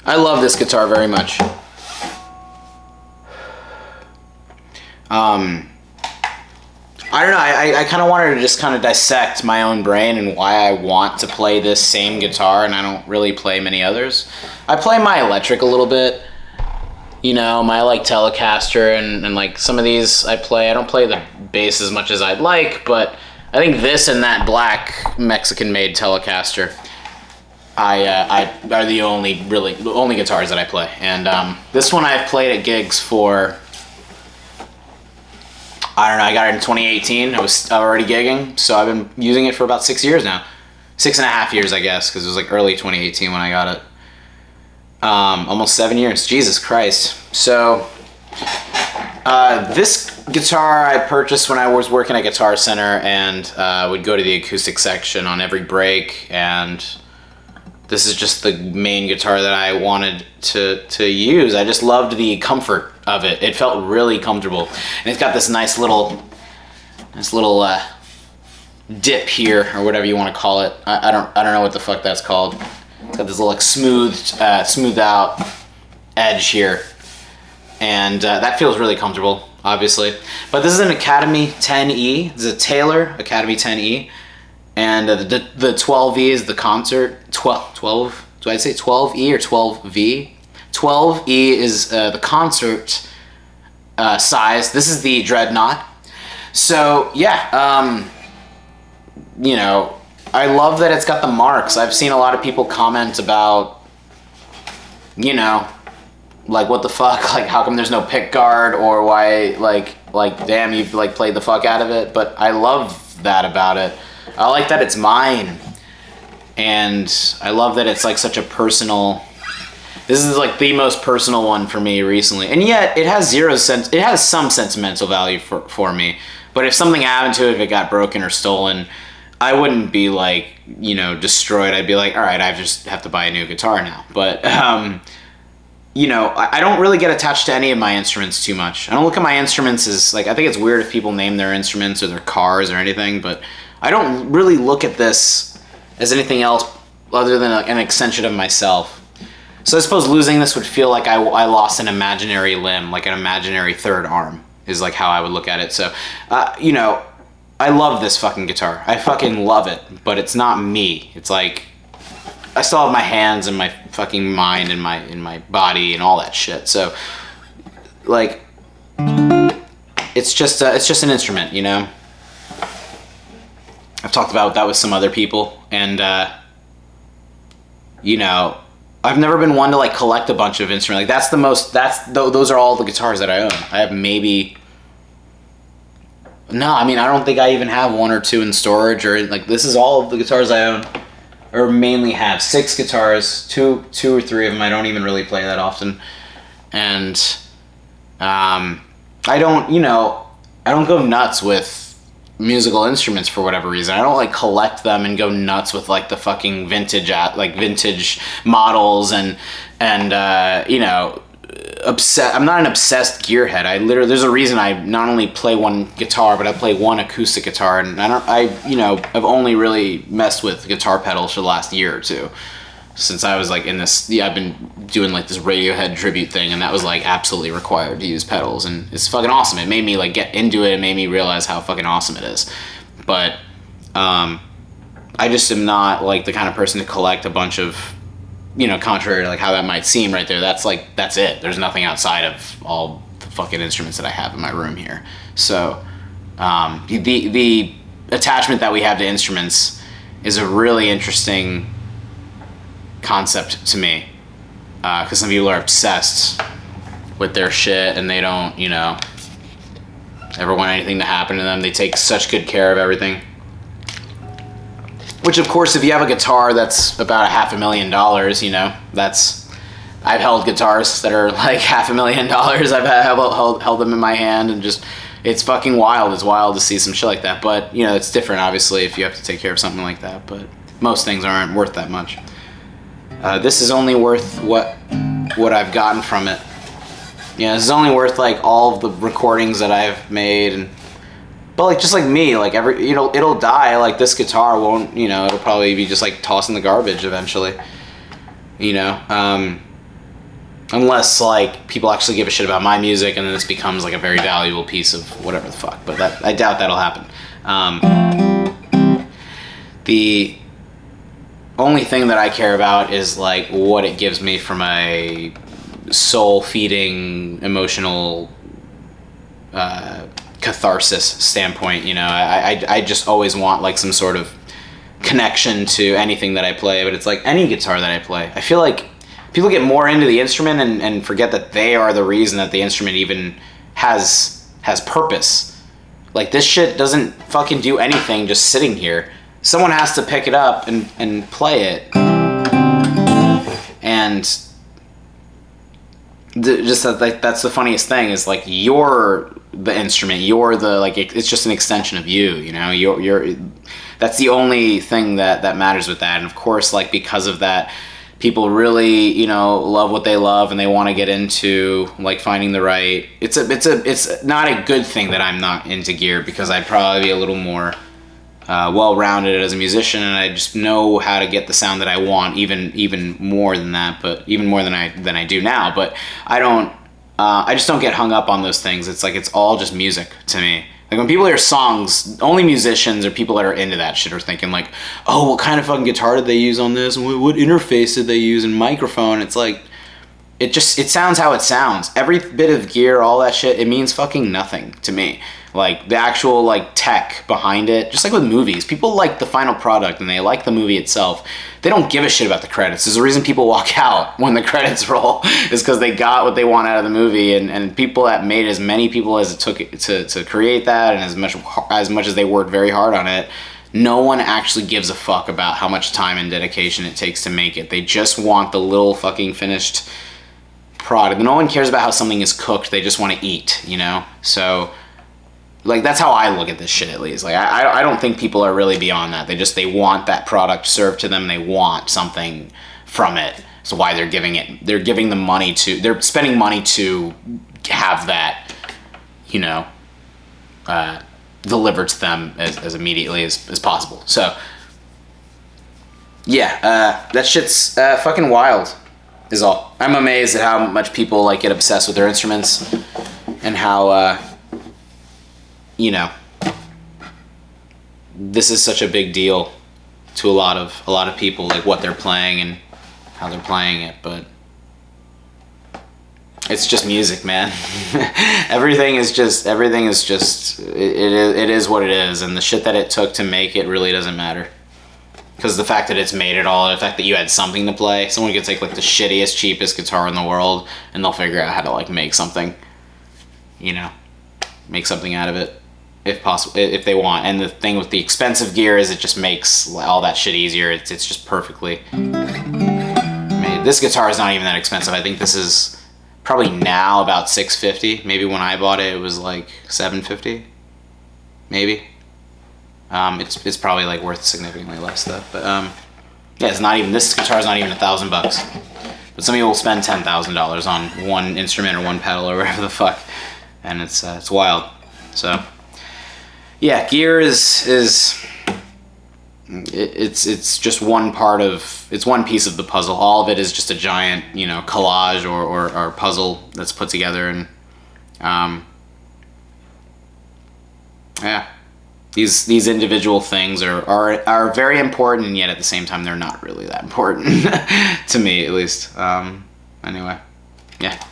I love this guitar very much. I don't know, I kind of wanted to just kind of dissect my own brain and why I want to play this same guitar, and I don't really play many others. I play my electric a little bit, you know, my like Telecaster and like some of these I don't play the bass as much as I'd like, but I think this and that black Mexican-made Telecaster are the only guitars that I play. And this one I've played at gigs for, I don't know, I got it in 2018. I was already gigging, so I've been using it for about 6 years now. 6.5 years, I guess, because it was like early 2018 when I got it. Almost 7 years. Jesus Christ. So, this guitar I purchased when I was working at Guitar Center and would go to the acoustic section on every break, and this is just the main guitar that I wanted to use. I just loved the comfort of it. It felt really comfortable, and it's got this nice little dip here, or whatever you want to call it. I don't know what the fuck that's called. It's got this little like smoothed out edge here, and that feels really comfortable, obviously. But this is an Academy 10E. This is a Taylor Academy 10E. And the 12E is the concert. 12, do I say 12E or 12V? 12E is the concert size. This is the Dreadnought. So yeah, you know, I love that it's got the marks. I've seen a lot of people comment about, you know, like what the fuck, like how come there's no pick guard, or why like damn, you've like played the fuck out of it. But I love that about it. I like that it's mine, and I love that it's like such a personal. This is like the most personal one for me recently, and yet it has it has some sentimental value for me. But if something happened to it, if it got broken or stolen, I wouldn't be like, you know, destroyed. I'd be like, all right, I just have to buy a new guitar now. But you know, I don't really get attached to any of my instruments too much. I don't look at my instruments as like, I think it's weird if people name their instruments or their cars or anything, but I don't really look at this as anything else other than an extension of myself. So I suppose losing this would feel like I lost an imaginary limb, like an imaginary third arm, is like how I would look at it. So, you know, I love this fucking guitar. I fucking love it, but it's not me. It's like, I still have my hands and my fucking mind and my body and all that shit. So, like, it's just an instrument, you know? I've talked about that with some other people, and you know, I've never been one to like collect a bunch of instruments. Like those are all the guitars that I own. I have maybe, no, I mean, I don't think I even have one or two in storage, or like, this is all of the guitars I own, or mainly have. 6 guitars, two or three of them I don't even really play that often, and I don't go nuts with musical instruments for whatever reason. I don't like collect them and go nuts with like the fucking vintage models and you know, I'm not an obsessed gearhead. There's a reason I not only play one guitar, but I play one acoustic guitar, and I've only really messed with guitar pedals for the last year or two. Since I was like in this, I've been doing like this Radiohead tribute thing, and that was like absolutely required to use pedals, and it's fucking awesome. It made me like get into it, and made me realize how fucking awesome it is. But I just am not like the kind of person to collect a bunch of, you know, contrary to like how that might seem right there. That's it. There's nothing outside of all the fucking instruments that I have in my room here. So the attachment that we have to instruments is a really interesting concept to me, because some people are obsessed with their shit and they don't, you know, ever want anything to happen to them. They take such good care of everything, which of course, if you have a guitar that's about $500,000, you know, I've held guitars that are like $500,000. I've held them in my hand, and just, it's fucking wild. It's wild to see some shit like that. But, you know, it's different obviously if you have to take care of something like that, but most things aren't worth that much. This is only worth what I've gotten from it. Yeah, this is only worth like all of the recordings that I've made, but like, just like me, like it'll die. Like this guitar won't, you know, it'll probably be just like tossed in the garbage eventually. you know, unless like people actually give a shit about my music, and then this becomes like a very valuable piece of whatever the fuck. But I doubt that'll happen. The only thing that I care about is like what it gives me from a soul feeding emotional catharsis standpoint. You know, I just always want like some sort of connection to anything that I play, but it's like any guitar that I play. I feel like people get more into the instrument and forget that they are the reason that the instrument even has purpose. Like, this shit doesn't fucking do anything just sitting here. Someone has to pick it up and play it. And that's the funniest thing, is like, you're the instrument, you're the, like, it's just an extension of you, you know? You're that's the only thing that matters with that. And of course, like, because of that, people really, you know, love what they love, and they want to get into like finding the right. It's not a good thing that I'm not into gear, because I'd probably be a little more well-rounded as a musician, and I just know how to get the sound that I want, even more than that, but even more than I do now. But I just don't get hung up on those things. It's like, it's all just music to me. Like, when people hear songs, only musicians or people that are into that shit are thinking like, oh, what kind of fucking guitar did they use on this? What interface did they use and microphone? It's like, it sounds how it sounds. Every bit of gear, all that shit, it means fucking nothing to me. Like, the actual like tech behind it, just like with movies, people like the final product and they like the movie itself. They don't give a shit about the credits. There's a reason people walk out when the credits roll, is because they got what they want out of the movie, and people that made as many people as it took to create that, and as much as they worked very hard on it, no one actually gives a fuck about how much time and dedication it takes to make it. They just want the little fucking finished product. No one cares about how something is cooked. They just want to eat, you know? So, like, that's how I look at this shit, at least. Like, I don't think people are really beyond that. They want that product served to them. They want something from it. So why they're spending money to have that, you know, delivered to them as immediately as possible. So, yeah, that shit's fucking wild, is all. I'm amazed at how much people, like, get obsessed with their instruments, and how, you know, this is such a big deal to a lot of people, like what they're playing and how they're playing it. But it's just music, man. Everything is just it is what it is, and the shit that it took to make it really doesn't matter. Because the fact that it's made it all, the fact that you had something to play, someone could take like the shittiest, cheapest guitar in the world, and they'll figure out how to like make something, you know, make something out of it, if possible, if they want. And the thing with the expensive gear is it just makes all that shit easier. It's just perfectly made. This guitar is not even that expensive. I think this is probably now about $650. Maybe when I bought it, it was like $750. Maybe. It's probably like worth significantly less though. But yeah, it's not even, this guitar is not even $1,000. But some people will spend $10,000 on one instrument or one pedal or whatever the fuck, and it's wild. So yeah, gear is it's just one part of, it's one piece of the puzzle. All of it is just a giant, you know, collage or puzzle that's put together. And yeah, these individual things are very important, and yet at the same time they're not really that important to me, at least. Anyway, yeah.